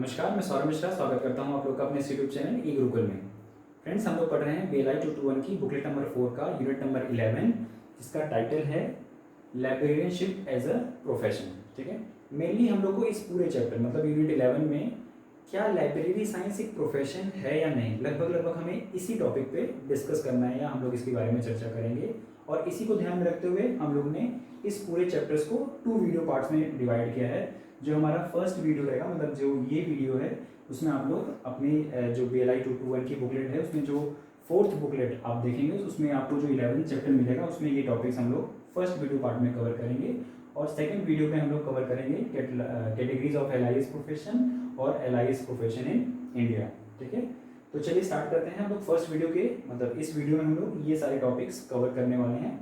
नमस्कार, मैं सौरभ मिश्रा स्वागत करता हूं आप लोग का अपने यूट्यूब चैनल ई गुरुकुल में। फ्रेंड्स, हम लोग पढ़ रहे हैं BLI 221 की बुकलेट नंबर 4 का यूनिट नंबर 11, जिसका टाइटल है लाइब्रेरियनशिप एज अ प्रोफेशन। ठीक है, मेनली हम लोग को इस पूरे चैप्टर मतलब यूनिट 11 में क्या लाइब्रेरी साइंस एक प्रोफेशन है या नहीं, लगभग हमें इसी टॉपिक पे डिस्कस करना है या हम लोग इसके बारे में चर्चा करेंगे। और इसी को ध्यान में रखते हुए हम लोग ने इस पूरे चैप्टर्स को 2 वीडियो पार्ट्स में डिवाइड किया है। जो हमारा फर्स्ट वीडियो रहेगा, मतलब जो ये वीडियो है, उसमें आप लोग अपनी जो BLI 221 की बुकलेट है उसमें जो 4th बुकलेट आप देखेंगे उसमें आपको जो 11th चैप्टर मिलेगा उसमें ये टॉपिक्स हम लोग फर्स्ट वीडियो पार्ट में कवर करेंगे। और सेकंड वीडियो में हम लोग कवर करेंगे कैटेगरीज ऑफ LIS प्रोफेशन और LIS प्रोफेशन इन इंडिया। ठीक है, तो चलिए स्टार्ट करते हैं। हम लोग फर्स्ट वीडियो के मतलब इस वीडियो में हम लोग ये सारे टॉपिक्स कवर करने वाले हैं।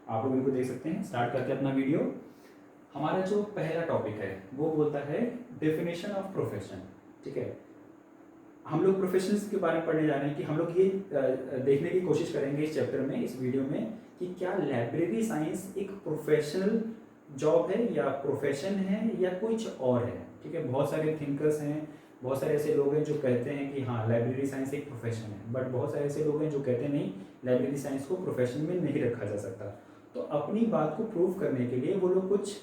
आप लोग इनको देख सकते हैं। स्टार्ट करते हैं अपना वीडियो। हमारा जो पहला टॉपिक है वो बोलता है डेफिनेशन ऑफ प्रोफेशन। ठीक है, हम लोग प्रोफेशंस के बारे में पढ़ने जा रहे हैं कि हम लोग ये देखने की कोशिश करेंगे इस चैप्टर में, इस वीडियो में, कि क्या लाइब्रेरी साइंस एक प्रोफेशनल जॉब है या प्रोफेशन है या कुछ और है। ठीक है, बहुत सारे थिंकर्स हैं, बहुत सारे ऐसे लोग हैं जो कहते हैं कि हाँ लाइब्रेरी साइंस एक प्रोफेशन है, बट बहुत सारे ऐसे लोग हैं जो कहते हैं नहीं, लाइब्रेरी साइंस को प्रोफेशन में नहीं रखा जा सकता। तो अपनी बात को प्रूव करने के लिए वो लोग कुछ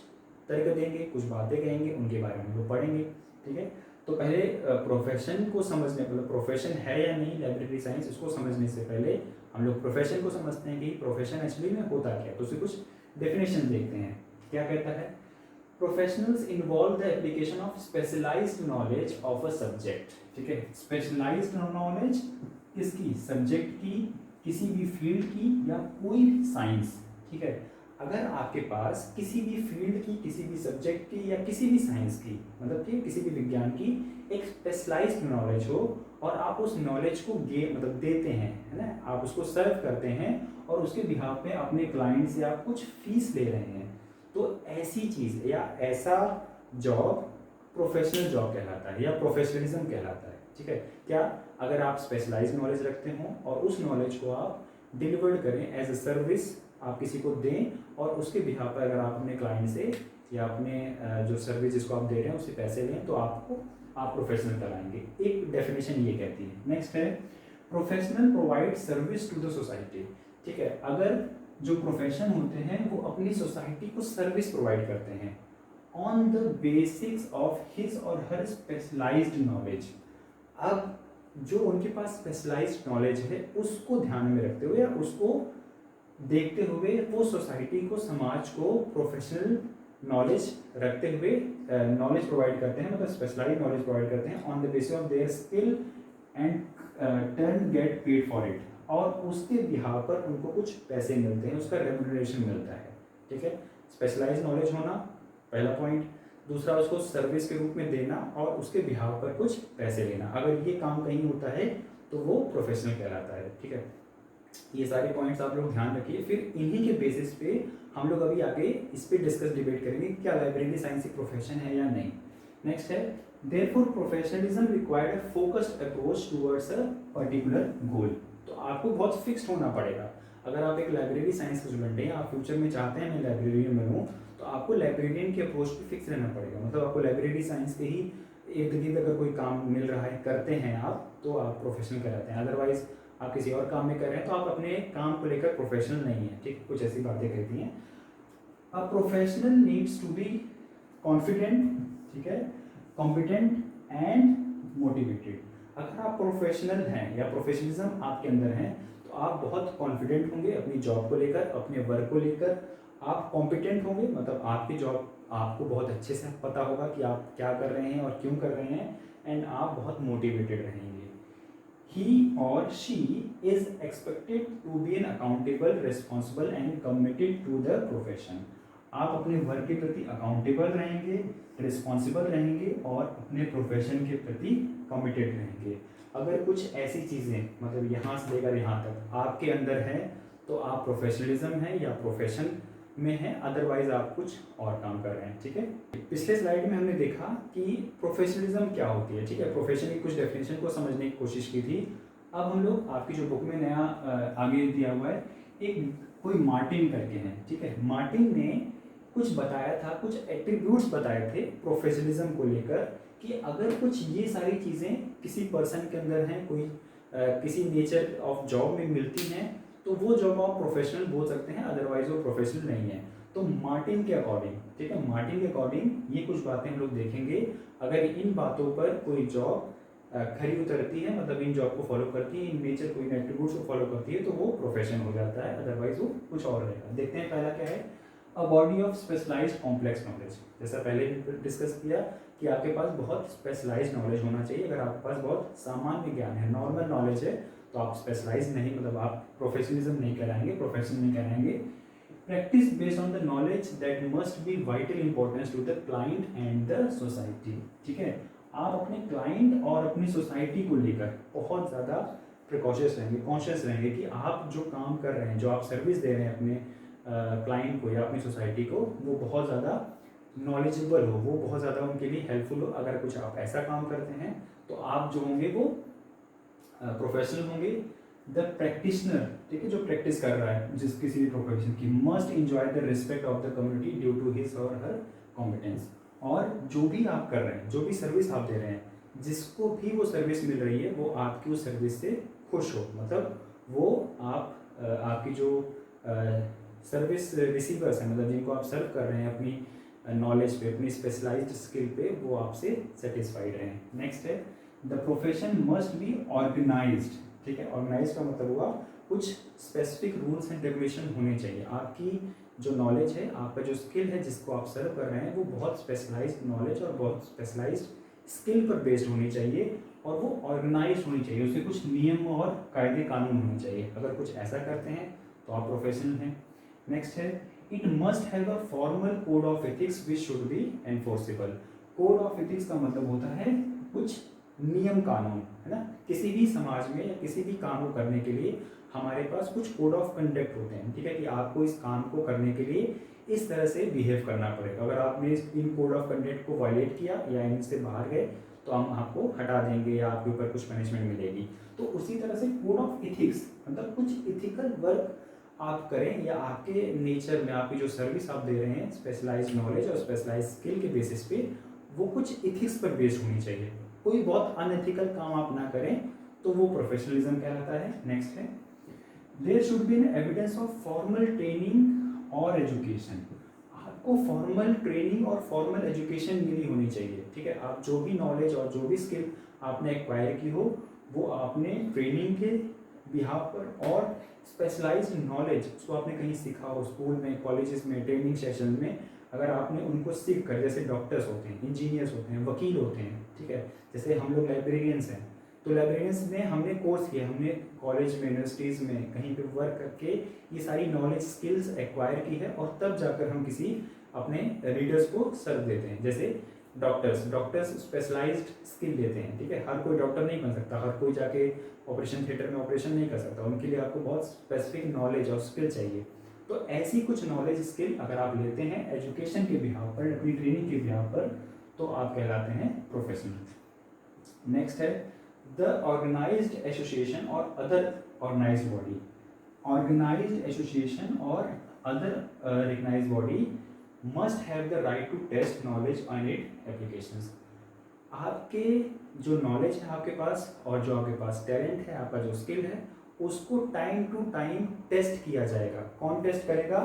तर्क देंगे, कुछ बातें कहेंगे, उनके बारे में हम लोग पढ़ेंगे। ठीक है, तो पहले प्रोफेशन को समझने, मतलब प्रोफेशन है या नहीं लाइब्रेरी साइंस, इसको समझने से पहले हम लोग प्रोफेशन को समझते हैं कि प्रोफेशन एक्चुअली में होता क्या है। तो उसकी कुछ डेफिनेशन देखते हैं। क्या कहता है? Professionals involve the application of specialised knowledge of a subject. ठीक है, स्पेशलाइज्ड नॉलेज किसकी? सब्जेक्ट की, किसी भी फील्ड की या कोई साइंस। ठीक है, अगर आपके पास किसी भी फील्ड की, किसी भी सब्जेक्ट की या किसी भी साइंस की, मतलब कि किसी भी विज्ञान की एक स्पेशलाइज्ड नॉलेज हो और आप उस नॉलेज को मतलब देते हैं, है ना, आप उसको सर्व करते हैं और उसके बिहाफ में अपने क्लाइंट से आप कुछ फीस ले रहे हैं, तो ऐसी चीज़ या ऐसा जॉब प्रोफेशनल जॉब कहलाता है या प्रोफेशनलिज्म कहलाता है। ठीक है, क्या अगर आप स्पेशलाइज्ड नॉलेज रखते हो और उस नॉलेज को आप डिलीवर करें एज ए सर्विस, आप किसी को दें और उसके बिहाफ पर अगर आप अपने क्लाइंट से या अपने जो सर्विस जिसको आप दे रहे हैं उससे पैसे लें, तो आप प्रोफेशनल कराएंगे। एक डेफिनेशन ये कहती है। नेक्स्ट है professional provide service to the society. ठीक है, अगर जो प्रोफेशन होते हैं वो अपनी सोसाइटी को सर्विस प्रोवाइड करते हैं on the basics of his और हर स्पेशलाइज्ड नॉलेज। अब जो उनके पास स्पेशलाइज्ड नॉलेज है उसको ध्यान में रखते हुए या उसको देखते हुए वो सोसाइटी को, समाज को प्रोफेशनल नॉलेज रखते हुए नॉलेज प्रोवाइड करते हैं, मतलब स्पेशलाइज्ड नॉलेज प्रोवाइड करते हैं on the basis of their skill and turn get paid for it, और उसके बिहाव पर उनको कुछ पैसे मिलते हैं, उसका रेम्यूनरेशन मिलता है। ठीक है, स्पेशलाइज्ड नॉलेज होना पहला पॉइंट। दूसरा, उसको सर्विस के रूप में देना और उसके बिहाव पर कुछ पैसे लेना। अगर ये काम कहीं होता है तो वो प्रोफेशनल कहलाता है। ठीक है, ये सारे पॉइंट्स आप लोग ध्यान रखिए। फिर इन्हीं के बेसिस पे हम लोग अभी आगे इस पे डिस्कस डिबेट करेंगे क्या लाइब्रेरी साइंस एक प्रोफेशन है या नहीं। नेक्स्ट है therefore professionalism required a focused approach towards a particular goal. तो आपको बहुत फिक्स्ड होना पड़ेगा। अगर आप एक लाइब्रेरी साइंस के स्टूडेंट हैं, आप फ्यूचर में चाहते हैं मैं लाइब्रेरियन बनूं, तो आपको लाइब्रेरियन के अप्रोच पे फिक्स रहना पड़ेगा। मतलब आपको लाइब्रेरी साइंस के ही इर्द गिर्द अगर कोई काम मिल रहा है, करते हैं आप, तो आप प्रोफेशनल कहलाते हैं। अदरवाइज आप किसी और काम में कर रहे हैं तो आप अपने काम को लेकर प्रोफेशनल नहीं है। ठीक, कुछ ऐसी बातें कहती हैं। A professional needs to be confident, ठीक है, कॉम्पिटेंट एंड मोटिवेटेड। अगर आप प्रोफेशनल हैं या प्रोफेशनलिज्म आपके अंदर है तो आप बहुत कॉन्फिडेंट होंगे अपनी जॉब को लेकर, अपने वर्क को लेकर। आप कॉम्पिटेंट होंगे, मतलब आपकी जॉब आपको बहुत अच्छे से पता होगा कि आप क्या कर रहे हैं और क्यों कर रहे हैं, एंड आप बहुत मोटिवेटेड रहेंगे। He or she is expected to be an accountable, responsible and committed to the profession. आप अपने वर्क के प्रति अकाउंटेबल रहेंगे, रिस्पॉन्सिबल रहेंगे और अपने प्रोफेशन के प्रति कमिटेड रहेंगे। अगर कुछ ऐसी चीज़ें, मतलब यहाँ से लेकर यहाँ तक आपके अंदर है तो आप प्रोफेशनलिज्म है या प्रोफेशन में है, अदरवाइज आप कुछ और काम कर रहे हैं। ठीक है, पिछले स्लाइड में हमने देखा कि प्रोफेशनलिज्म क्या होती है। ठीक है, प्रोफेशन की कुछ डेफिनेशन को समझने की कोशिश की थी। अब हम लोग आपकी जो बुक में नया आगे दिया हुआ है, एक कोई मार्टिन करके हैं। ठीक है, मार्टिन ने कुछ बताया था, कुछ एट्रीब्यूट्स बताए थे प्रोफेशनलिज्म को लेकर कि अगर कुछ ये सारी चीज़ें किसी पर्सन के अंदर हैं, कोई किसी नेचर ऑफ जॉब में मिलती हैं, तो वो जॉब आप प्रोफेशनल बोल सकते हैं, अदरवाइज वो प्रोफेशनल नहीं है। तो मार्टिन के अकॉर्डिंग, ठीक है, मार्टिन के अकॉर्डिंग ये कुछ बातें हम लोग देखेंगे। अगर इन बातों पर कोई जॉब खरी उतरती है, मतलब इन जॉब को फॉलो करती है, इन नेचर को, इन एट्रीब्यूट्स को फॉलो करती है, तो वो प्रोफेशन हो जाता है, अदरवाइज वो कुछ और रहेगा। देखते हैं पहला क्या है, a body of specialised complex knowledge. जैसा पहले भी डिस्कस किया कि आपके पास बहुत स्पेशलाइज्ड नॉलेज होना चाहिए। अगर आपके पास बहुत सामान्य ज्ञान है, नॉर्मल नॉलेज है, तो आप स्पेशलाइज नहीं, मतलब आप प्रोफेशनलिज्म नहीं कहलाएंगे, प्रोफेशनल नहीं कहलाएंगे। Practice based on the knowledge that must be vital importance to the client and the society. ठीक है, आप अपने क्लाइंट और अपनी सोसाइटी को लेकर बहुत ज़्यादा प्रिकॉशियस रहेंगे, कॉन्शियस रहेंगे कि आप जो काम कर रहे हैं, जो आप सर्विस दे रहे हैं अपने क्लाइंट को या अपनी सोसाइटी को, वो बहुत ज़्यादा नॉलेजेबल हो, वो बहुत ज़्यादा उनके लिए हेल्पफुल हो। अगर कुछ आप ऐसा काम करते हैं तो आप जो होंगे वो प्रोफेशनल होंगे। द प्रैक्टिशनर, ठीक है, जो प्रैक्टिस कर रहा है जिस किसी भी प्रोफेशन की, must enjoy the respect of the community due to his और हर कॉम्पिटेंस। और जो भी आप कर रहे हैं, जो भी सर्विस आप दे रहे हैं, जिसको भी वो सर्विस मिल रही है, वो आपकी उस सर्विस से खुश हो, मतलब वो आपकी जो सर्विस रिसीवर्स हैं, मतलब जिनको आप सर्व कर रहे हैं अपनी नॉलेज पे, अपनी स्पेशलाइज्ड स्किल पे, वो आपसे सेटिस्फाइड रहें। नेक्स्ट है, the profession must be organised. ठीक है, ऑर्गेनाइज का मतलब हुआ कुछ स्पेसिफिक रूल्स एंड रेगुलेशन होने चाहिए। आपकी जो नॉलेज है, आपका जो स्किल है जिसको आप सर्व कर रहे हैं, वो बहुत स्पेशलाइज्ड नॉलेज और बहुत स्पेशलाइज्ड स्किल पर बेस्ड होनी चाहिए, और वो ऑर्गेनाइज होनी चाहिए, उसके कुछ नियम और कायदे कानून होने चाहिए। अगर कुछ ऐसा करते हैं तो आप प्रोफेशनल हैं। नेक्स्ट है, it must have a formal code of ethics which should be enforceable. Code of ethics का मतलब होता है कुछ नियम कानून, है ना। किसी भी समाज में या किसी भी काम को करने के लिए हमारे पास कुछ कोड ऑफ कंडक्ट होते हैं, ठीक है, कि आपको इस काम को करने के लिए इस तरह से बिहेव करना पड़ेगा। अगर आपने इन कोड ऑफ कंडक्ट को वायलेट किया या इनसे बाहर गए तो हम आपको हटा देंगे या आपके ऊपर कुछ पनिशमेंट मिलेगी। तो उसी तरह से कोड ऑफ एथिक्स मतलब कुछ इथिकल वर्क आप करें, या आपके नेचर में आपकी जो सर्विस आप दे रहे हैं स्पेशलाइज्ड नॉलेज और स्पेशलाइज्ड स्किल के बेसिस पे, वो कुछ इथिक्स पर बेस्ड होनी चाहिए। कोई बहुत अनएथिकल काम आप ना करें तो वो प्रोफेशनलिज्म कहलाता है। नेक्स्ट है, there should be an evidence of formal training और एजुकेशन। आपको फॉर्मल ट्रेनिंग और फॉर्मल एजुकेशन मिली होनी चाहिए। ठीक है, आप जो भी नॉलेज और जो भी स्किल आपने एक्वायर की हो, वो आपने ट्रेनिंग के बिहाफ पर और स्पेशलाइज्ड नॉलेज उसको आपने कहीं सीखा हो, स्कूल में, कॉलेजेस में, ट्रेनिंग सेशन में, अगर आपने उनको सीख कर, जैसे डॉक्टर्स होते हैं, इंजीनियर्स होते हैं, वकील होते हैं, ठीक है, जैसे हम लोग लाइब्रेरियंस हैं, तो लाइब्रेरियंस में हमने कोर्स किया, हमने कॉलेज में, यूनिवर्सिटीज़ में कहीं पे वर्क करके ये सारी नॉलेज स्किल्स एक्वायर की है, और तब जाकर हम किसी अपने रीडर्स को सर्व देते हैं। जैसे डॉक्टर्स स्पेशलाइज्ड स्किल देते हैं, ठीक है, हर कोई डॉक्टर नहीं बन सकता, हर कोई जाके ऑपरेशन थिएटर में ऑपरेशन नहीं कर सकता, उनके लिए आपको बहुत स्पेसिफिक नॉलेज और स्किल चाहिए। तो ऐसी कुछ नॉलेज स्किल अगर आप लेते हैं एजुकेशन के बिहाफ पर, अपनी ट्रेनिंग के बिहाफ पर, तो आप कहलाते हैं प्रोफेशनल। नेक्स्ट है, द ऑर्गेनाइज्ड एसोसिएशन और other organised body. Organised association और other recognised body must have the right to test knowledge on it applications. आपके जो नॉलेज है आपके पास, और जो आपके पास टैलेंट है, आपका जो स्किल है, उसको टाइम टू टाइम टेस्ट किया जाएगा। कौन टेस्ट करेगा?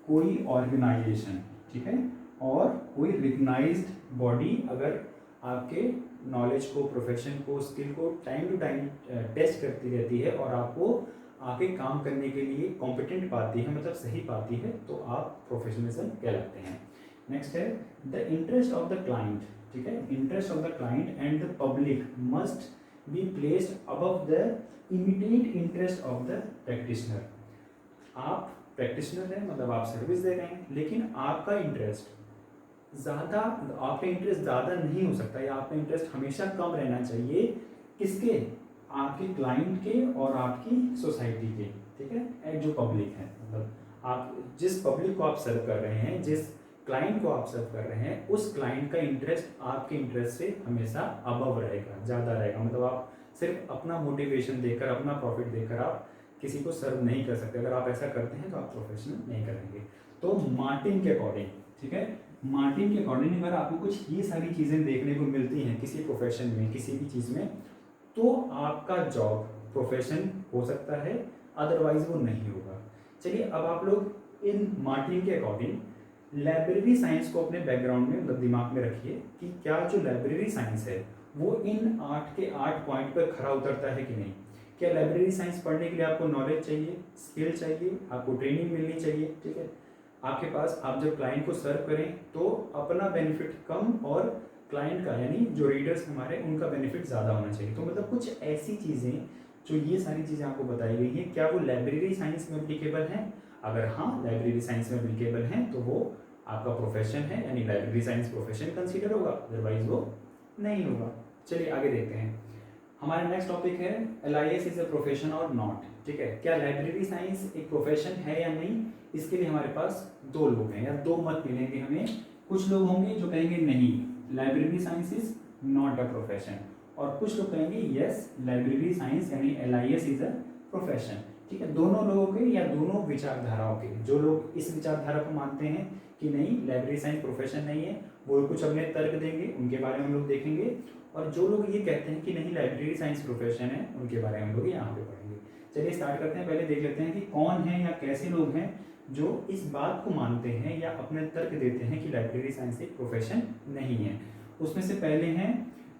कोई ऑर्गेनाइजेशन, ठीक है, और कोई रिकग्नाइज्ड बॉडी अगर आपके नॉलेज को, प्रोफेशन को, स्किल को टाइम टू टाइम टेस्ट करती रहती है और आपको आगे काम करने के लिए कॉम्पिटेंट पाती है, मतलब सही पाती है, तो आप प्रोफेशनलिज्म कहलाते हैं। नेक्स्ट है, the interest of the client, ठीक है, interest of the client and the public must be placed above the immediate interest of the practitioner. आप प्रैक्टिशनर हैं, मतलब आप सर्विस दे रहे हैं, लेकिन आपका इंटरेस्ट ज़्यादा, आपका इंटरेस्ट ज़्यादा नहीं हो सकता, या आपका इंटरेस्ट हमेशा कम रहना चाहिए। किसके? आपके क्लाइंट के और आपकी सोसाइटी के, ठीक है, जो पब्लिक है, मतलब आप जिस पब्लिक को आप सर्व कर रहे हैं, जिस क्लाइंट को आप सर्व कर रहे हैं, उस क्लाइंट का इंटरेस्ट आपके इंटरेस्ट से हमेशा अबव रहेगा, ज़्यादा रहेगा। मतलब आप सिर्फ अपना मोटिवेशन देकर, अपना प्रॉफिट देकर आप किसी को सर्व नहीं कर सकते। अगर आप ऐसा करते हैं तो आप प्रोफेशनल नहीं करेंगे। तो मार्टिन के अकॉर्डिंग, ठीक है, मार्टिन के अकॉर्डिंग अगर आपको कुछ ये सारी चीज़ें देखने को मिलती हैं किसी प्रोफेशन में, किसी भी चीज़ में, तो आपका जॉब प्रोफेशन हो सकता है, अदरवाइज वो नहीं होगा। चलिए अब आप लोग इन मार्टिन के अकॉर्डिंग लाइब्रेरी साइंस को अपने बैकग्राउंड में मतलब दिमाग में रखिए कि क्या जो लाइब्रेरी साइंस है वो इन 8 के 8 पॉइंट पर खरा उतरता है कि नहीं। क्या लाइब्रेरी साइंस पढ़ने के लिए आपको नॉलेज चाहिए, स्किल चाहिए, आपको ट्रेनिंग मिलनी चाहिए, ठीक है। आपके पास आप जब क्लाइंट को सर्व करें तो अपना बेनिफिट कम और क्लाइंट का यानी जो रीडर्स हमारे उनका बेनिफिट ज़्यादा होना चाहिए। तो मतलब कुछ ऐसी चीज़ें जो ये सारी चीज़ें आपको बताई गई हैं, क्या वो लाइब्रेरी साइंस में एप्लीकेबल हैं? अगर हाँ लाइब्रेरी साइंस में एप्लीकेबल हैं तो वो आपका प्रोफेशन है, यानी लाइब्रेरी साइंस प्रोफेशन कंसीडर होगा, अदरवाइज वो नहीं होगा। चलिए आगे देखते हैं। हमारा नेक्स्ट टॉपिक है LIS इज अ प्रोफेशन और नॉट, ठीक है। क्या लाइब्रेरी साइंस एक प्रोफेशन है या नहीं, इसके लिए हमारे पास दो लोग हैं या दो मत मिलेंगे हमें। कुछ लोग होंगे जो कहेंगे नहीं library science is not a profession, और कुछ लोग कहेंगे यस लाइब्रेरी साइंस यानी LIS इज अ प्रोफेशन, ठीक है। दोनों लोगों के या दोनों विचारधाराओं के, जो लोग इस विचारधारा को मानते हैं कि नहीं लाइब्रेरी साइंस प्रोफेशन नहीं है, वो कुछ अपने तर्क देंगे, उनके बारे में हम लोग देखेंगे। और जो लोग ये कहते हैं कि नहीं लाइब्रेरी साइंस प्रोफेशन है, उनके बारे में हम लोग यहाँ पे पढ़ेंगे। चलिए स्टार्ट करते हैं। पहले देख लेते हैं कि कौन है या कैसे लोग हैं जो इस बात को मानते हैं या अपने तर्क देते हैं कि लाइब्रेरी साइंस एक प्रोफेशन नहीं है। उसमें से पहले हैं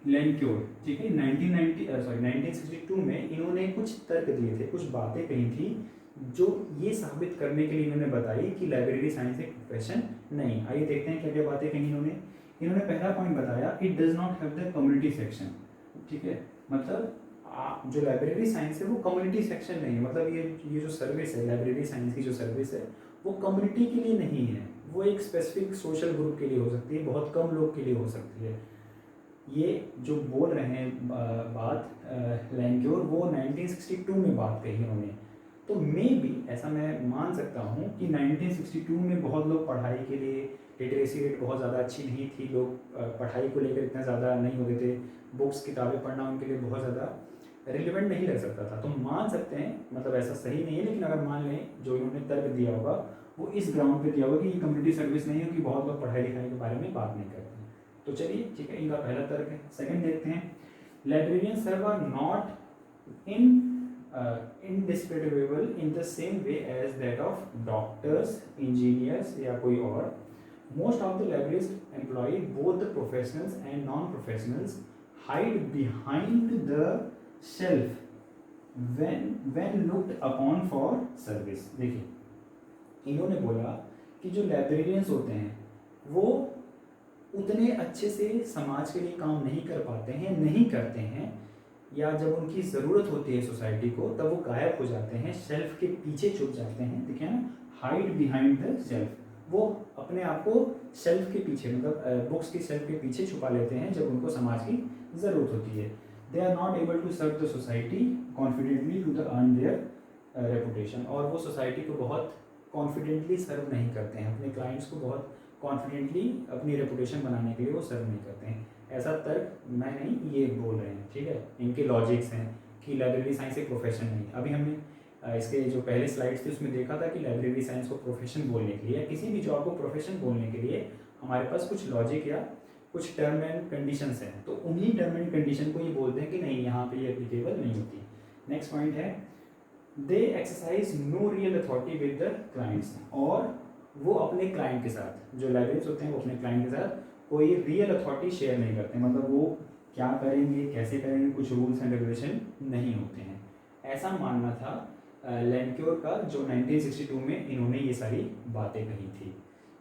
लेनक्योर, ठीक है। 1962 में इन्होंने कुछ तर्क दिए थे, कुछ बातें कही थी जो ये साबित करने के लिए इन्होंने बताई कि लाइब्रेरी साइंस एक प्रोफेशन नहीं। आइए देखते हैं क्या क्या बातें कही इन्होंने पहला पॉइंट बताया it does not have the community section, ठीक है। मतलब जो लाइब्रेरी साइंस है वो कम्युनिटी सेक्शन नहीं है, मतलब ये जो सर्विस है लाइब्रेरी साइंस की जो सर्विस है वो कम्युनिटी के लिए नहीं है, वो एक स्पेसिफिक सोशल ग्रुप के लिए हो सकती है, बहुत कम लोग के लिए हो सकती है। ये जो बोल रहे हैं बात लैंक्योर, वो 1962 में बात कही उन्होंने। तो मे भी ऐसा मैं मान सकता हूँ कि 1962 में बहुत लोग पढ़ाई के लिए, लिटरेसी रेट बहुत ज़्यादा अच्छी नहीं थी, लोग पढ़ाई को लेकर इतना ज़्यादा नहीं होते थे, बुक्स किताबें पढ़ना उनके लिए बहुत ज़्यादा रिलेवेंट नहीं लग सकता था। तो मान सकते हैं, मतलब ऐसा सही नहीं है, लेकिन अगर मान लें जो इन्होंने तर्क दिया होगा वो इस ग्राउंड पे दिया होगा कि ये कम्युनिटी सर्विस नहीं है, कि बहुत लोग पढ़ाई लिखाई के बारे में बात नहीं करते। तो चलिए ठीक है, इनका पहला तर्क है। सेकंड देखते हैं, librarian serve are not indisputable in the same way as that of doctors, engineers या कोई और। Most of the libraries employ both the professionals and non-professionals hide behind the shelf when looked upon for service। देखिए इन्होंने बोला कि जो librarians होते हैं वो उतने अच्छे से समाज के लिए काम नहीं कर पाते हैं, नहीं करते हैं, या जब उनकी ज़रूरत होती है सोसाइटी को तब वो गायब हो जाते हैं, शेल्फ के पीछे छुप जाते हैं। देखिए ना, हाइड बिहाइंड द शेल्फ, वो अपने आप को शेल्फ के पीछे, मतलब बुक्स की शेल्फ के पीछे छुपा लेते हैं जब उनको समाज की ज़रूरत होती है। They are not able to serve the society confidently to the earn their reputation, और वो सोसाइटी को बहुत कॉन्फिडेंटली सर्व नहीं करते हैं, अपने क्लाइंट्स को बहुत कॉन्फिडेंटली अपनी रेपुटेशन बनाने के लिए वो सर्व नहीं करते हैं। ऐसा तर्क मैं नहीं, ये बोल रहे हैं, ठीक है। इनके लॉजिक्स हैं कि लाइब्रेरी साइंस एक प्रोफेशन नहीं। अभी हमने इसके जो पहले स्लाइड्स थी उसमें देखा था कि लाइब्रेरी साइंस को प्रोफेशन बोलने के लिए या किसी भी जॉब को प्रोफेशन बोलने के लिए हमारे पास कुछ लॉजिक या कुछ टर्म एंड कंडीशंस हैं, तो उन्हीं टर्म एंड कंडीशन को ये बोलते हैं कि नहीं यहाँ पे ये एप्लीकेबल नहीं होती। नेक्स्ट पॉइंट है, they exercise no real authority with the clients, और वो अपने क्लाइंट के साथ, जो लाइब्रेरीज होते हैं वो अपने क्लाइंट के साथ कोई रियल अथॉरिटी शेयर नहीं करते, मतलब वो क्या करेंगे कैसे करेंगे कुछ रूल्स एंड रेगुलेशन नहीं होते हैं, ऐसा मानना था लैंक्योर का, जो 1962 में इन्होंने ये सारी बातें कही थी।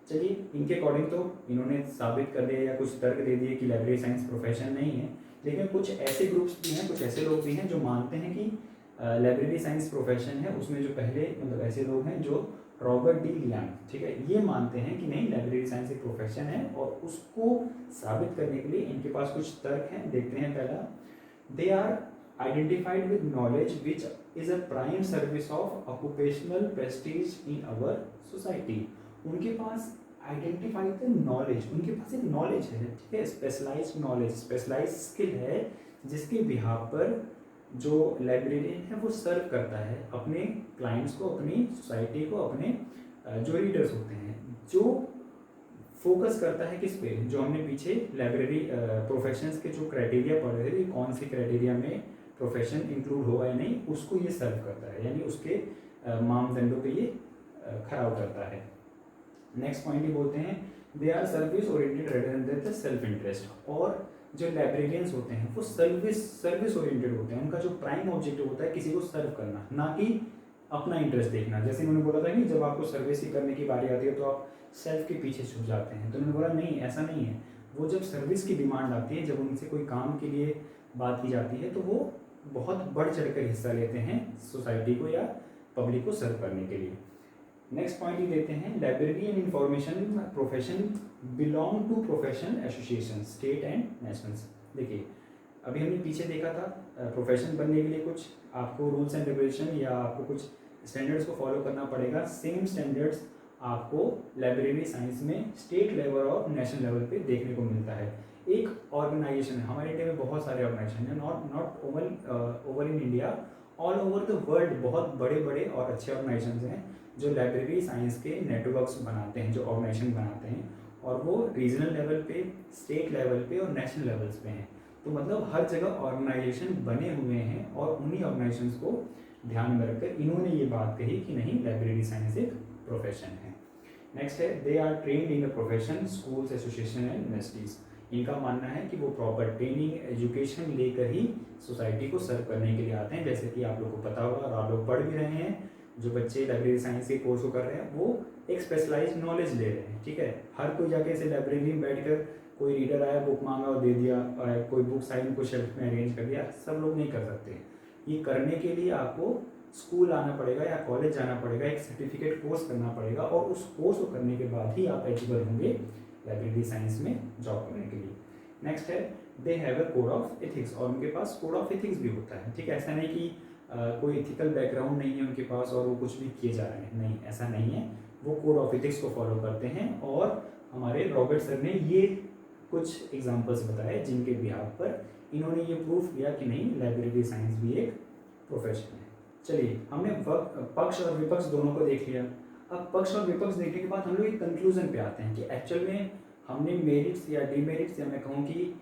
चलिए इनके अकॉर्डिंग तो इन्होंने साबित कर दिया या कुछ तर्क दे दिए कि लाइब्रेरी साइंस प्रोफेशन नहीं है, लेकिन कुछ ऐसे ग्रुप्स भी हैं, कुछ ऐसे लोग भी हैं जो मानते हैं कि लाइब्रेरी साइंस प्रोफेशन है। उसमें जो पहले मतलब ऐसे लोग हैं जो रॉबर्ट डी लियांग, ठीक है, ये मानते हैं कि नहीं लाइब्रेरी साइंस एक प्रोफेशन है, और उसको साबित करने के लिए इनके पास कुछ तर्क हैं। देखते हैं पहला, they are identified with knowledge which is a prime service of occupational prestige in our society. उनके पास आइडेंटिफाई द नॉलेज, उनके पास एक नॉलेज है, ठीक है, स्पेशलाइज्ड नॉलेज, स्पेशलाइज्ड स्किल है, जिसके बिहाफ पर जो लाइब्रेरियन है वो सर्व करता है अपने क्लाइंट्स को, अपनी सोसाइटी को, अपने जो रीडर्स होते हैं, जो फोकस करता है किस पे, जो हमने पीछे लाइब्रेरी प्रोफेशंस के जो क्राइटेरिया पढ़े थे, कौन से क्राइटेरिया में प्रोफेशन इंक्लूड होगा या नहीं, उसको ये सर्व करता है, यानी उसके मापदंडों पे ये खरा उतरता है। नेक्स्ट पॉइंट ही बोलते हैं they are service oriented rather than self interest. और जो लाइब्रेरियंस होते हैं वो सर्विस ओरिएंटेड होते हैं, उनका जो प्राइम ऑब्जेक्टिव होता है किसी को सर्व करना, ना कि अपना इंटरेस्ट देखना। जैसे मैंने बोला था कि जब आपको सर्विस ही करने की बारी आती है तो आप सेल्फ के पीछे छूट जाते हैं, तो मैंने बोला नहीं, ऐसा नहीं है। वो जब सर्विस की डिमांड आती है, जब उनसे कोई काम के लिए बात की जाती है, तो वो बहुत बढ़ चढ़ कर हिस्सा लेते हैं सोसाइटी को या पब्लिक को सर्व करने के लिए। नेक्स्ट पॉइंट ही देते हैं library and information profession belong to profession association state and nationals. देखिए अभी हमने पीछे देखा था प्रोफेशन बनने के लिए कुछ आपको रूल्स एंड रेगुलेशन या आपको कुछ स्टैंडर्ड्स को फॉलो करना पड़ेगा। सेम स्टैंडर्ड्स आपको लाइब्रेरी साइंस में स्टेट लेवल और नेशनल लेवल पे देखने को मिलता है। एक ऑर्गेनाइजेशन है, हमारे इंडिया में बहुत सारे ऑर्गेनाइजेशन हैं, not over in India, all over the world बहुत बड़े बड़े और अच्छे ऑर्गेनाइजेशन हैं जो लाइब्रेरी साइंस के नेटवर्क्स बनाते हैं, जो ऑर्गेनाइजेशन बनाते हैं, और वो रीजनल लेवल पे, स्टेट लेवल पे और नेशनल लेवल्स पे हैं। तो मतलब हर जगह ऑर्गेनाइजेशन बने हुए हैं और उन्हीं ऑर्गेनाइजेशंस को ध्यान में रखकर इन्होंने ये बात कही कि नहीं, लाइब्रेरी साइंस एक प्रोफेशन है। नेक्स्ट है they are trained in the profession schools association and universities. इनका मानना है कि वो प्रॉपर ट्रेनिंग एजुकेशन लेकर ही सोसाइटी को सर्व करने के लिए आते हैं। जैसे कि आप लोग को पता होगा और आप लोग पढ़ भी रहे हैं, जो बच्चे लाइब्रेरी साइंस के कोर्स को कर रहे हैं वो एक स्पेशलाइज्ड नॉलेज ले रहे हैं, ठीक है। हर कोई जाके ऐसे लाइब्रेरी में बैठकर कोई रीडर आया, बुक मांगा और दे दिया, और कोई बुक साइन को शेल्फ में अरेंज कर दिया, सब लोग नहीं कर सकते। ये करने के लिए आपको स्कूल आना पड़ेगा या कॉलेज जाना पड़ेगा, एक सर्टिफिकेट कोर्स करना पड़ेगा, और उस कोर्स को करने के बाद ही आप एलिजिबल होंगे लाइब्रेरी साइंस में जॉब करने के लिए। नेक्स्ट है they have a code of ethics, और उनके पास कोड ऑफ एथिक्स भी होता है, ठीक है। ऐसा नहीं कि कोई एथिकल बैकग्राउंड नहीं है उनके पास और वो कुछ भी किए जा रहे हैं, नहीं, ऐसा नहीं है। वो कोड ऑफ एथिक्स को फॉलो करते हैं, और हमारे रॉबर्ट सर ने ये कुछ एग्जांपल्स बताए जिनके बिहाफ पर इन्होंने ये प्रूफ किया कि नहीं, लाइब्रेरी साइंस भी एक प्रोफेशन है। चलिए, हमने पक्ष और विपक्ष दोनों को देख लिया। अब पक्ष और विपक्ष देखने के बाद हम लोग एक कंक्लूजन पे आते हैं कि एक्चुअल में हमने मेरिट्स या डीमेरिट्स, या मैं कहूँ कि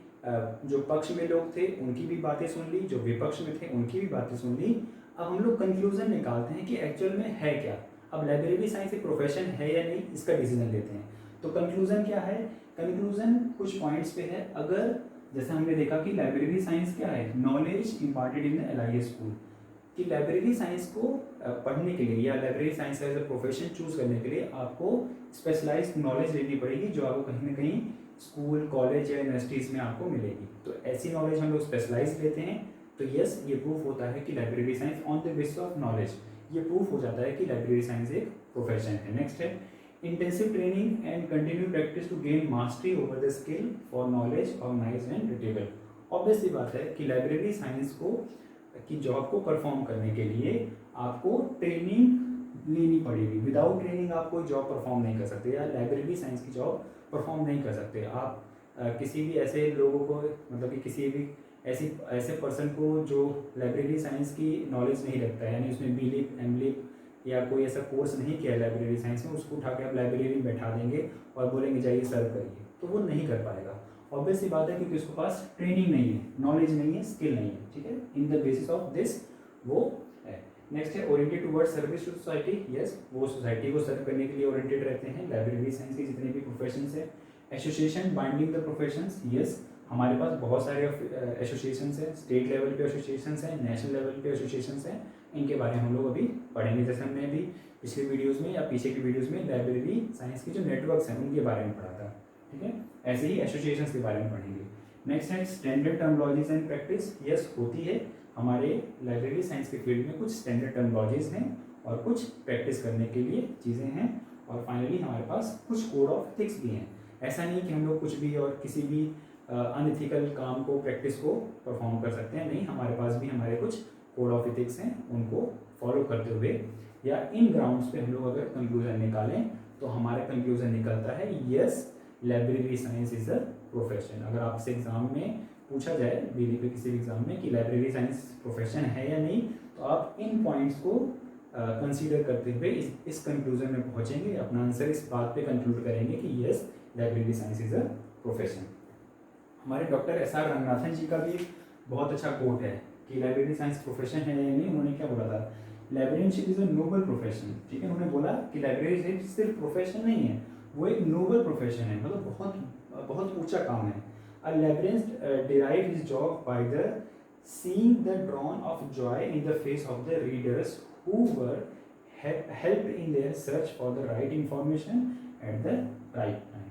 जो पक्ष में लोग थे उनकी भी बातें सुन ली, जो विपक्ष में थे उनकी भी बातें सुन ली। अब हम लोग कंक्लूजन निकालते हैं कि एक्चुअल में है क्या। अब लाइब्रेरी साइंस एक प्रोफेशन है या नहीं, इसका डिसीजन लेते हैं। तो कंक्लूजन क्या है? कंक्लूजन कुछ पॉइंट्स पे है। अगर जैसे हमने देखा कि लाइब्रेरी साइंस क्या है, knowledge imparted in the LIS school, कि लाइब्रेरी साइंस को पढ़ने के लिए या library science as a profession choose करने के लिए आपको स्पेशलाइज्ड नॉलेज लेनी पड़ेगी, जो आपको कहीं ना कहीं स्कूल, कॉलेज या यूनिवर्सिटीज़ में आपको मिलेगी। तो ऐसी नॉलेज हम लोग स्पेशलाइज लेते हैं। तो यस, ये प्रूफ होता है कि library science on the basis of knowledge, ये प्रूफ हो जाता है कि लाइब्रेरी साइंस एक प्रोफेशन है। नेक्स्ट है intensive training and continue practice to gain mastery over the skill for knowledge organize and retrieval. Obviously बात है कि लाइब्रेरी साइंस को की जॉब को परफॉर्म करने के लिए आपको ट्रेनिंग लेनी पड़ेगी। विदाउट ट्रेनिंग आप कोई जॉब परफॉर्म नहीं कर सकते, या लाइब्रेरी साइंस की जॉब परफॉर्म नहीं कर सकते। आप किसी भी ऐसे लोगों को, मतलब कि किसी भी ऐसे पर्सन को जो लाइब्रेरी साइंस की नॉलेज नहीं रखता है, यानी उसमें BLIP, MLIP या कोई ऐसा कोर्स नहीं किया है लाइब्रेरी साइंस में, उसको उठा के आप लाइब्रेरी में बैठा देंगे और बोलेंगे जाइए सर्व करिए, तो वो नहीं कर पाएगा। ऑब्वियस सी बात है, क्योंकि उसके पास ट्रेनिंग नहीं है, नॉलेज नहीं है, स्किल नहीं है, ठीक है। In the basis of this वो है। नेक्स्ट है oriented towards service to society. Yes, वो सोसाइटी को सर्व करने के लिए ओरिएंटेड रहते हैं लाइब्रेरी साइंस के जितने भी प्रोफेशंस हैं। Association binding the professions. Yes, हमारे पास बहुत सारे एसोसिएशंस हैं, स्टेट लेवल पे एसोसिएशंस हैं, नेशनल लेवल पे एसोसिएशंस हैं। इनके बारे में हम लोग अभी पढ़ेंगे। जैसे हमने अभी पिछले वीडियोज़ में या पीछे की वीडियोज़ में लाइब्रेरी साइंस के जो नेटवर्क्स हैं उनके बारे में पढ़ा था, ठीक है। ऐसे ही एसोसिएशंस के बारे में पढ़ेंगे। नेक्स्ट है standard terminologies and practice. Yes, होती है, हमारे लाइब्रेरी साइंस के फील्ड में कुछ स्टैंडर्ड टर्मिनोलॉजीज हैं और कुछ प्रैक्टिस करने के लिए चीज़ें हैं, और फाइनली हमारे पास कुछ कोड ऑफ एथिक्स भी हैं। ऐसा नहीं कि हम लोग कुछ भी और किसी भी अनएथिकल काम को, प्रैक्टिस को परफॉर्म कर सकते हैं, नहीं, हमारे पास भी हमारे कुछ कोड ऑफ एथिक्स हैं, उनको फॉलो करते हुए या इन ग्राउंड्स पे हम लोग अगर कंक्लूजन निकालें तो हमारा कंक्लूजन निकलता है yes, library science is a profession. अगर आपसे एग्जाम में पूछा जाए, BLIS पे किसी भी एग्जाम में, कि लाइब्रेरी साइंस प्रोफेशन है या नहीं, तो आप इन पॉइंट्स को कंसीडर करते हुए इस कंक्लूजन में पहुंचेंगे, अपना आंसर इस बात पे कंक्लूड करेंगे कि yes, library science is a profession. हमारे डॉक्टर एस.आर. रंगनाथन जी का भी एक बहुत अच्छा कोट है कि लाइब्रेरी साइंस प्रोफेशन है या नहीं। उन्होंने क्या बोला था, librarianship is a noble profession. ठीक है, उन्होंने बोला कि लाइब्रेरी सिर्फ प्रोफेशन नहीं है, वो एक नोबल प्रोफेशन है, मतलब बहुत बहुत ऊंचा काम है। अ librarian derive his job by the seeing the drawn of joy in the face of the readers who were help in their search for the right information at the right time.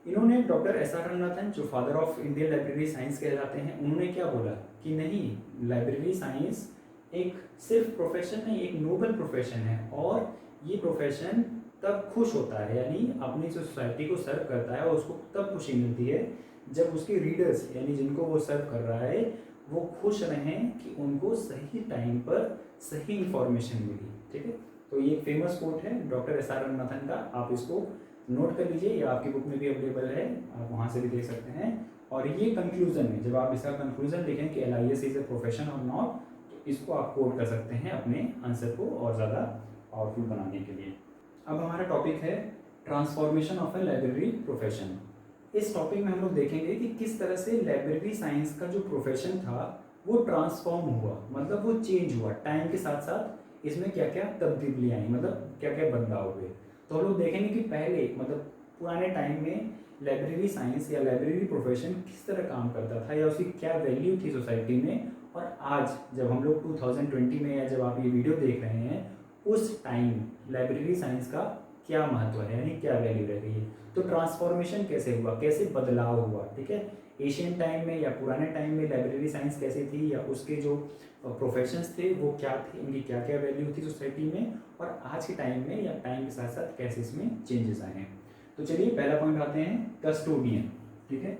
इन्होंने doctor SR. Ranganathan जो father of Indian library science कहलाते हैं, उन्होंने क्या बोला कि नहीं, library science एक सिर्फ प्रोफेशन नहीं, एक नोबल प्रोफेशन है। और ये प्रोफेशन तब खुश होता है, यानी अपनी जो सोसाइटी को सर्व करता है, और उसको तब खुशी मिलती है जब उसके रीडर्स यानी जिनको वो सर्व कर रहा है वो खुश रहें कि उनको सही टाइम पर सही इंफॉर्मेशन मिली। ठीक है, तो ये एक फेमस कोट है डॉक्टर एस.आर. रंगनाथन का, आप इसको नोट कर लीजिए, या आपकी बुक में भी अवेलेबल है, आप वहाँ से भी देख सकते हैं। और ये कंक्लूजन में जब आप इसका कंक्लूजन लिखें कि LIS इज अ प्रोफेशन और नॉट, तो इसको आप कोट कर सकते हैं अपने आंसर को और ज़्यादा पावरफुल बनाने के लिए। अब हमारा टॉपिक है transformation of A library profession. इस टॉपिक में हम लोग देखेंगे कि किस तरह से लाइब्रेरी साइंस का जो प्रोफेशन था वो ट्रांसफॉर्म हुआ, मतलब वो चेंज हुआ टाइम के साथ साथ। इसमें क्या क्या तब्दीली आई, मतलब क्या क्या बदलाव हुए। तो हम लोग देखेंगे कि पहले मतलब पुराने टाइम में लाइब्रेरी साइंस या लाइब्रेरी प्रोफेशन किस तरह काम करता था, या उसकी क्या वैल्यू थी सोसाइटी में। और आज जब हम लोग 2020 में, या जब आप ये वीडियो देख रहे हैं, उस टाइम लाइब्रेरी साइंस का क्या महत्व है, यानी क्या वैल्यू रह गई है। तो ट्रांसफॉर्मेशन कैसे हुआ, कैसे बदलाव हुआ। ठीक है, एशियन टाइम में या पुराने टाइम में लाइब्रेरी साइंस कैसी थी, या उसके जो प्रोफेशंस थे वो क्या थे, इनकी क्या क्या वैल्यू थी सोसाइटी में, और आज के टाइम में या टाइम के साथ साथ कैसे इसमें चेंजेस आए हैं। तो चलिए पहला पॉइंट आते हैं, कस्टोडियन। ठीक है,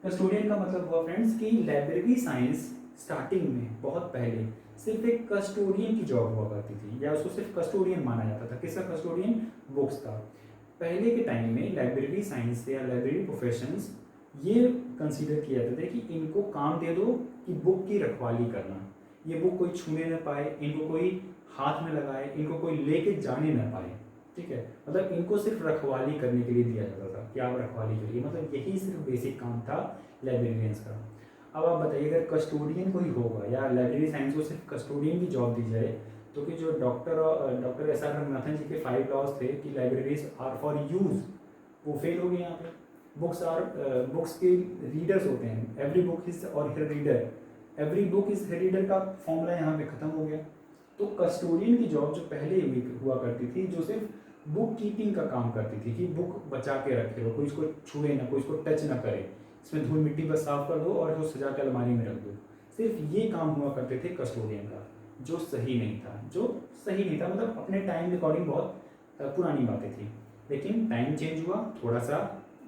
कस्टोडियन का मतलब हुआ फ्रेंड्स कि लाइब्रेरी साइंस स्टार्टिंग में बहुत पहले सिर्फ एक कस्टोडियन की जॉब हुआ करती थी, या उसको सिर्फ कस्टोडियन माना जाता था। किसका कस्टोडियन, बुक्स का। पहले के टाइम में लाइब्रेरी साइंस या लाइब्रेरी प्रोफेशंस ये कंसीडर किया जाता था कि इनको काम दे दो कि बुक की रखवाली करना, ये बुक कोई छूने ना पाए, इनको कोई हाथ में लगाए, इनको कोई लेके जाने ना पाए। ठीक है, मतलब इनको सिर्फ रखवाली करने के लिए दिया जाता था कि आप रखवाली करिए, मतलब यही सिर्फ बेसिक काम था लाइब्रेरियंस का। अब आप बताइए, अगर कस्टोडियन कोई होगा या लाइब्रेरी साइंस को सिर्फ कस्टोडियन की जॉब दी जाए, तो कि जो डॉक्टर एस.आर. रंगनाथन जी के 5 लॉज थे कि लाइब्रेरीज आर फॉर यूज, वो फेल हो गए यहाँ पे। बुक्स के रीडर्स होते हैं, एवरी बुक इज और हर रीडर, एवरी बुक इज हर रीडर का फॉर्मूला यहाँ पे खत्म हो गया। तो कस्टोडियन की जॉब जो पहले हुआ करती थी, जो सिर्फ बुक कीपिंग का काम करती थी कि बुक बचा के रखे हो, कोई इसको छुए ना, कोई इसको टच ना करे, इसमें धूल मिट्टी बस साफ कर दो और जो सजा के अलमारी में रख दो, सिर्फ ये काम हुआ करते थे कस्टोडियन का, जो सही नहीं था, मतलब अपने टाइम के अकॉर्डिंग बहुत पुरानी बातें थी। लेकिन टाइम चेंज हुआ, थोड़ा सा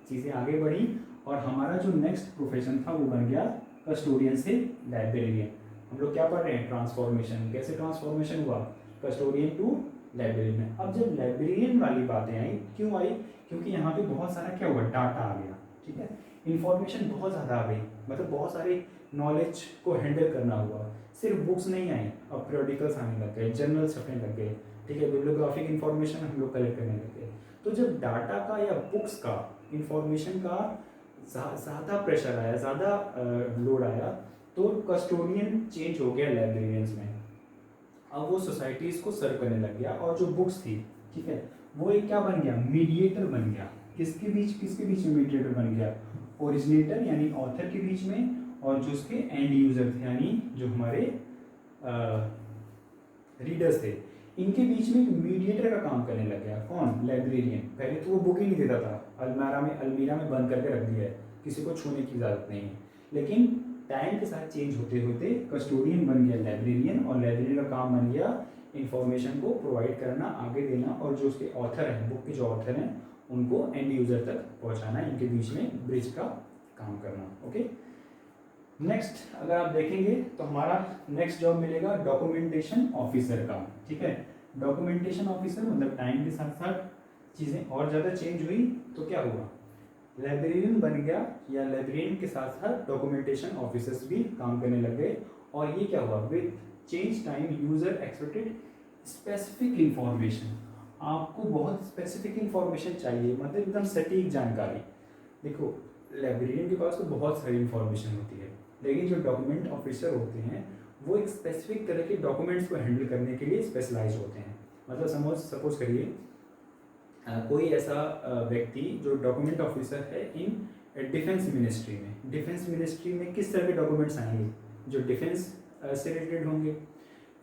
चीज़ें आगे बढ़ी, और हमारा जो नेक्स्ट प्रोफेशन था वो बन गया कस्टोडियन से लाइब्रेरियन। हम लोग क्या पढ़ रहे हैं, ट्रांसफॉर्मेशन। कैसे ट्रांसफॉर्मेशन हुआ, कस्टोडियन टू लाइब्रेरियन। अब जब लाइब्रेरियन वाली बातें आई, क्यों आई, क्योंकि यहाँ पे बहुत सारा क्या हुआ, डाटा आ गया। ठीक है, इन्फॉर्मेशन बहुत ज़्यादा आ गई, मतलब बहुत सारे नॉलेज को हैंडल करना हुआ। सिर्फ बुक्स नहीं आई, अब पीरियडिकल्स आने लग गए, जर्नल छपने लग गए। ठीक है, बिब्लियोग्राफिक इन्फॉर्मेशन हम लोग कलेक्ट करने लग गए। तो जब डाटा का या बुक्स का इन्फॉर्मेशन का ज़्यादा प्रेशर आया, ज़्यादा लोड आया, तो कस्टोडियन चेंज हो गया लाइब्रेरियंस में। अब वो सोसाइटीज़ को सर्व करने लग गया, और जो बुक्स थी, ठीक है, वो एक क्या बन गया, मीडिएटर बन गया। किसके बीच में मीडिएटर बन गया, ओरिजिनेटर यानी ऑथर के बीच में, और जो उसके एंड यूजर थे यानी जो हमारे रीडर्स थे, इनके बीच में मीडिएटर का काम करने लग गया। कौन, लाइब्रेरियन। पहले तो वो बुक ही नहीं देता था, अलमीरा में बंद करके रख दिया है, किसी को छूने की इजाज़त नहीं है। लेकिन टाइम के साथ चेंज होते होते कस्टोडियन बन गया लाइब्रेरियन, और लाइब्रेरियन का काम बन गया इन्फॉर्मेशन को प्रोवाइड करना, आगे देना, और जो उसके ऑथर हैं, बुक के जो ऑथर हैं, उनको एंड यूज़र तक पहुंचाना, इनके बीच में ब्रिज का काम करना। ओके, नेक्स्ट अगर आप देखेंगे तो हमारा नेक्स्ट जॉब मिलेगा डॉक्यूमेंटेशन ऑफिसर का। ठीक है, डॉक्यूमेंटेशन ऑफिसर मतलब टाइम के साथ साथ चीज़ें और ज़्यादा चेंज हुई, तो क्या हुआ, लाइब्रेरियन बन गया, या लाइब्रेरियन के साथ साथ डॉक्यूमेंटेशन ऑफिसर्स भी काम करने लग गए। और ये क्या हुआ, with change time user expected specific information. आपको बहुत स्पेसिफिक इंफॉर्मेशन चाहिए, मतलब एकदम सटीक जानकारी। देखो लाइब्रेरियन के पास तो बहुत सारी इंफॉर्मेशन होती है, लेकिन जो डॉक्यूमेंट ऑफिसर होते हैं वो एक स्पेसिफिक तरह के डॉक्यूमेंट्स को हैंडल करने के लिए स्पेशलाइज होते हैं। मतलब सपोज करिए कोई ऐसा व्यक्ति जो डॉक्यूमेंट ऑफिसर है इन डिफेंस मिनिस्ट्री में। डिफेंस मिनिस्ट्री में किस तरह के डॉक्यूमेंट्स आएंगे, जो डिफेंस से रिलेटेड होंगे।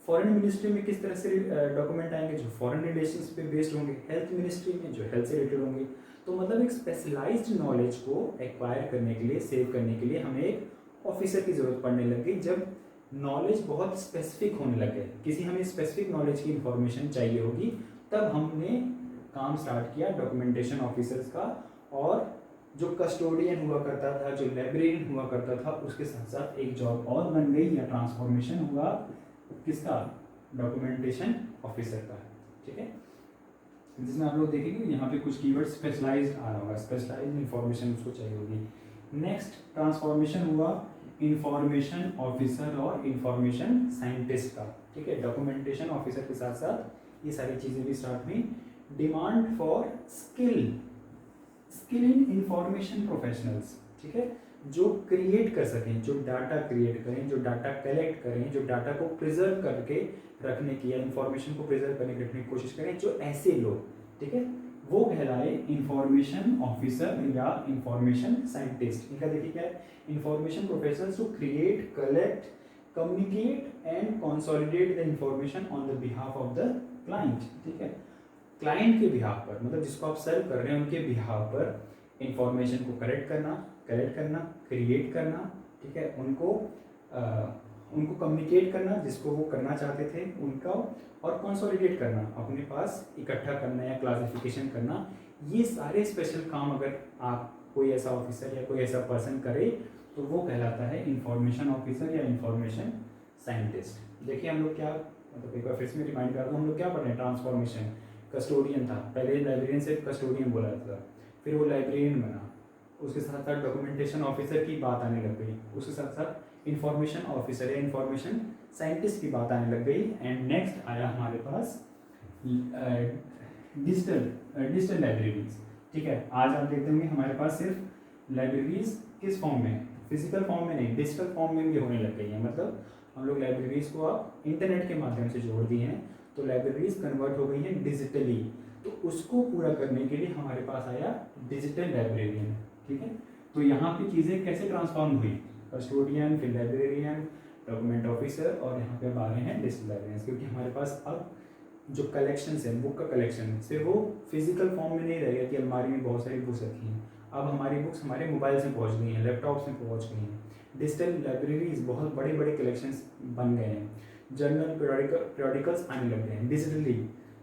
फॉरेन मिनिस्ट्री में किस तरह से डॉक्यूमेंट आएंगे, जो फॉरेन रिलेशंस पे बेस्ड होंगे। हेल्थ मिनिस्ट्री में जो हेल्थ से रिलेटेड होंगे। तो मतलब एक स्पेशलाइज्ड नॉलेज को एक्वायर करने के लिए, सेव करने के लिए हमें एक ऑफिसर की ज़रूरत पड़ने लग गई, जब नॉलेज बहुत स्पेसिफिक होने लगे। किसी हमें स्पेसिफिक नॉलेज की इंफॉर्मेशन चाहिए होगी, तब हमने काम स्टार्ट किया डॉक्यूमेंटेशन ऑफिसर्स का। और जो कस्टोडियन हुआ करता था, जो लाइब्रेरियन हुआ करता था, उसके साथ साथ एक जॉब और बन गई या ट्रांसफॉर्मेशन हुआ किसका, डॉक्यूमेंटेशन ऑफिसर का। ठीक है, जिसमें आप लोग देखेंगे यहाँ पे कुछ कीवर्ड स्पेशलाइज्ड आ रहा होगा, स्पेशलाइज्ड इंफॉर्मेशन उसको चाहिए होगी। नेक्स्ट ट्रांसफॉर्मेशन हुआ इंफॉर्मेशन ऑफिसर और इंफॉर्मेशन साइंटिस्ट का। ठीक है, डॉक्यूमेंटेशन ऑफिसर के साथ साथ ये सारी चीज़ें भी स्टार्ट हुई। Demand for skill in information professionals. ठीक है, जो क्रिएट कर सकें, जो डाटा क्रिएट करें, जो डाटा कलेक्ट करें, जो डाटा को प्रिजर्व करके रखने की या इंफॉर्मेशन को प्रिजर्व करने की रखने की कोशिश करें, जो ऐसे लोग, ठीक है, वो कहलाए इंफॉर्मेशन ऑफिसर या इंफॉर्मेशन साइंटिस्ट। इनका देखिए क्या है, information professionals to create, collect, communicate and consolidate the information on the behalf of the client. ठीक है, क्लाइंट के बिहाफ पर, मतलब जिसको आप सर्व कर रहे हैं उनके बिहाफ पर इंफॉर्मेशन को कलेक्ट करना, क्रिएट करना, ठीक है, उनको कम्युनिकेट करना जिसको वो करना चाहते थे उनका, और कंसोलिडेट करना, अपने पास इकट्ठा करना या क्लासिफिकेशन करना। ये सारे स्पेशल काम अगर आप कोई ऐसा ऑफिसर या कोई ऐसा पर्सन करे तो वो कहलाता है इंफॉर्मेशन ऑफिसर या इंफॉर्मेशन साइंटिस्ट। देखिए हम लोग क्या, मतलब एक बार फिर से रिमाइंड करता हूँ, हम लोग क्या पढ़ रहे हैं, ट्रांसफॉर्मेशन। कस्टोडियन था, पहले लाइब्रेरियन से कस्टोडियन बोला जाता था, फिर वो लाइब्रेरियन बना, उसके साथ साथ डॉक्यूमेंटेशन ऑफिसर की बात आने लग गई, उसके साथ साथ इंफॉर्मेशन ऑफिसर या इंफॉर्मेशन साइंटिस्ट की बात आने लग गई। एंड नेक्स्ट आया हमारे पास डिजिटल लाइब्रेरीज। ठीक है, आज आप देखते होंगे हमारे पास सिर्फ लाइब्रेरीज किस फॉर्म में, फिजिकल फॉर्म में नहीं, डिजिटल फॉर्म में भी होने लग गई हैं। मतलब हम लोग लाइब्रेरीज को आप इंटरनेट के माध्यम से जोड़ दिए हैं, तो लाइब्रेरीज कन्वर्ट हो गई हैं डिजिटली। तो उसको पूरा करने के लिए हमारे पास आया डिजिटल लाइब्रेरियन। ठीक है, तो यहाँ पे चीज़ें कैसे ट्रांसफॉर्म हुई, कस्टोडियन, फिर लाइब्रेरियन, डॉक्यूमेंट ऑफिसर, और यहाँ पे अब आ रहे हैं डिजिटल लाइब्रेरियन। क्योंकि हमारे पास अब जो कलेक्शन है, बुक का कलेक्शन, सिर्फ वो फिजिकल फॉर्म में नहीं रह गया कि अलमारी में बहुत सारी बुक्स रखी हैं। अब हमारी बुक्स हमारे मोबाइल से पहुँच गई हैं, लैपटॉप्स में पहुँच गई हैं। डिजिटल लाइब्रेरीज बहुत बड़े बड़े कलेक्शंस बन गए हैं, जर्नल पीरियोडिकल्स आने लग गए हैं डिजिटली।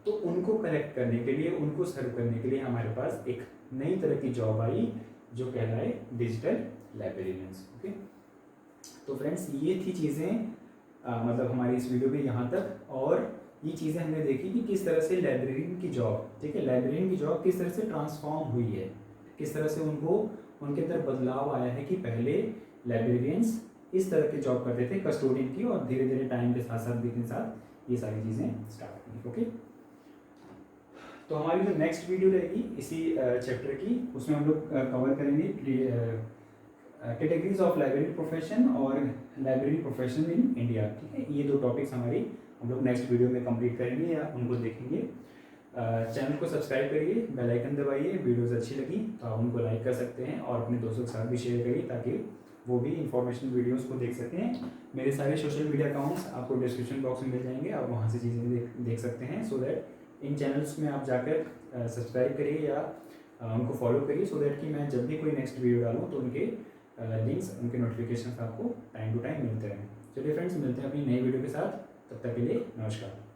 तो उनको कलेक्ट करने के लिए, उनको सर्व करने के लिए हमारे पास एक नई तरह की जॉब आई जो कहलाए डिजिटल लाइब्रेरियंस। ओके, तो फ्रेंड्स ये थी चीज़ें, मतलब हमारी इस वीडियो में यहाँ तक। और ये चीज़ें हमने देखी कि किस तरह से लाइब्रेरियन की जॉब, ठीक है, लाइब्रेरियन की जॉब किस तरह से ट्रांसफॉर्म हुई है, किस तरह से उनके अंदर बदलाव आया है कि पहले लाइब्रेरियंस इस तरह की जॉब करते थे कस्टोडियन की, और धीरे धीरे टाइम के साथ साथ ये सारी चीज़ें स्टार्ट हुई। ओके, तो हमारी जो नेक्स्ट वीडियो रहेगी इसी चैप्टर की, उसमें हम लोग कवर करेंगे कैटेगरीज ऑफ लाइब्रेरी प्रोफेशन और लाइब्रेरी प्रोफेशन इन इंडिया। ठीक है, ये दो टॉपिक्स हमारी हम लोग नेक्स्ट वीडियो में कंप्लीट करेंगे या उनको देखेंगे। चैनल को सब्सक्राइब करिए, बेल आइकन दबाइए, वीडियोस अच्छी लगी तो आप उनको लाइक कर सकते हैं और अपने दोस्तों के साथ भी शेयर करिए ताकि वो भी इंफॉर्मेशन वीडियोस को देख सकें। मेरे सारे सोशल मीडिया अकाउंट्स आपको डिस्क्रिप्शन बॉक्स में मिल जाएंगे, आप वहाँ से चीज़ें देख सकते हैं। सो दैट इन चैनल्स में आप जाकर सब्सक्राइब करिए या उनको फॉलो करिए, सो दैट कि मैं जब भी कोई नेक्स्ट वीडियो डालूँ तो उनके लिंक्स, उनके नोटिफिकेशन आपको टाइम टू टाइम मिलते रहें। चलिए फ्रेंड्स, मिलते हैं अपनी नई वीडियो के साथ, तब तक के लिए नमस्कार।